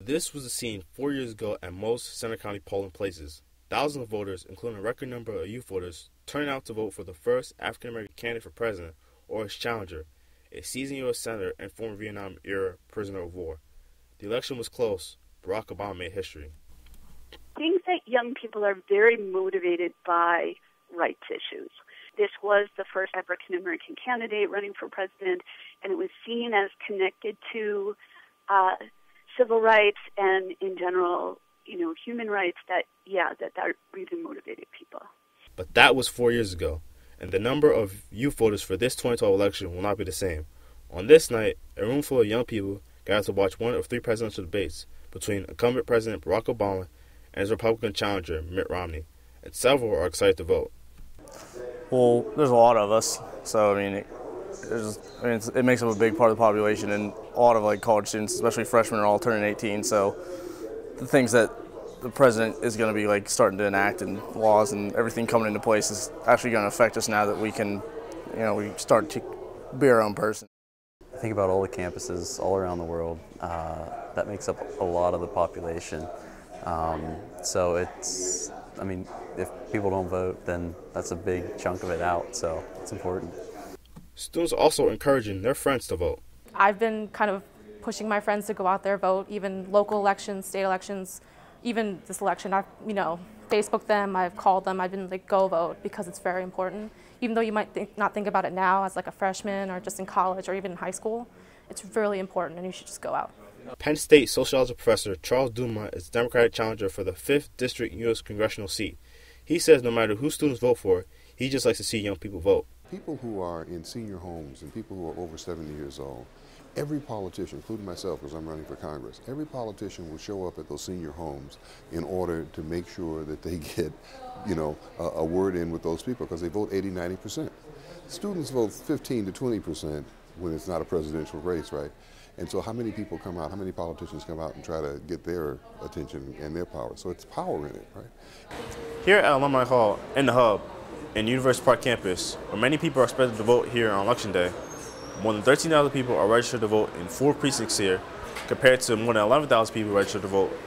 This was a scene 4 years ago at most Center County polling places. Thousands of voters, including a record number of youth voters, turning out to vote for the first African-American candidate for president or his challenger, a seasoned U.S. Senator and former Vietnam-era prisoner of war. The election was close. Barack Obama made history. I think that young people are very motivated by rights issues. This was the first African-American candidate running for president, and it was seen as connected to civil rights and, in general, human rights that really motivated people. But that was 4 years ago, and the number of youth voters for this 2012 election will not be the same. On this night, a room full of young people gathered to watch one of three presidential debates between incumbent President Barack Obama and his Republican challenger, Mitt Romney, and several are excited to vote. Well, there's a lot of us, so it makes up a big part of the population, and a lot of college students, especially freshmen, are all turning 18. So the things that the president is going to be starting to enact and laws and everything coming into place is actually going to affect us now that we can, we start to be our own person. I think about all the campuses all around the world. That makes up a lot of the population. So it's, if people don't vote, then that's a big chunk of it out, so it's important. Students are also encouraging their friends to vote. I've been kind of pushing my friends to go out there, vote, even local elections, state elections, even this election. I've, Facebooked them, I've called them, I've been go vote because it's very important. Even though you might not think about it now as a freshman or just in college or even in high school, it's really important and you should just go out. Penn State sociology professor Charles Dumont is Democratic challenger for the 5th District U.S. congressional seat. He says no matter who students vote for, he just likes to see young people vote. People who are in senior homes and people who are over 70 years old, every politician, including myself because I'm running for Congress, every politician will show up at those senior homes in order to make sure that they get, a word in with those people because they vote 80-90%. Students vote 15 to 20% when it's not a presidential race, right? And so how many people come out, how many politicians come out and try to get their attention and their power? So it's power in it, right? Here at Alumni Hall, in the Hub, in University Park campus, where many people are expected to vote here on Election Day, more than 13,000 people are registered to vote in 4 precincts here, compared to more than 11,000 people registered to vote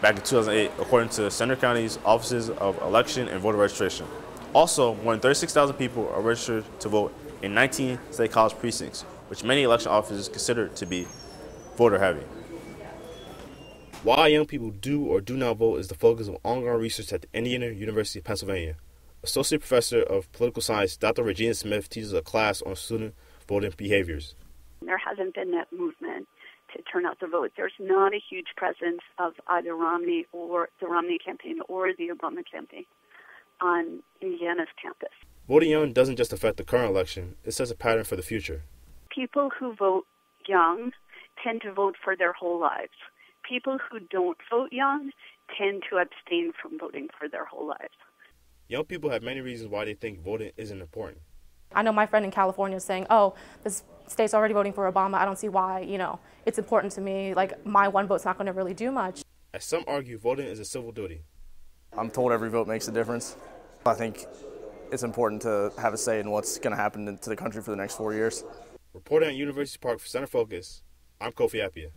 back in 2008, according to Center County's Offices of Election and Voter Registration. Also, more than 36,000 people are registered to vote in 19 state college precincts, which many election offices consider to be voter-heavy. Why young people do or do not vote is the focus of ongoing research at the Indiana University of Pennsylvania. Associate Professor of Political Science Dr. Regina Smith teaches a class on student voting behaviors. There hasn't been that movement to turn out the vote. There's not a huge presence of either Romney or the Romney campaign or the Obama campaign on Indiana's campus. Voting young doesn't just affect the current election, it sets a pattern for the future. People who vote young tend to vote for their whole lives. People who don't vote young tend to abstain from voting for their whole lives. Young people have many reasons why they think voting isn't important. I know my friend in California is saying, oh, this state's already voting for Obama. I don't see why, it's important to me. My one vote's not going to really do much. As some argue, voting is a civil duty. I'm told every vote makes a difference. I think it's important to have a say in what's going to happen to the country for the next 4 years. Reporting at University Park for Center Focus, I'm Kofi Appiah.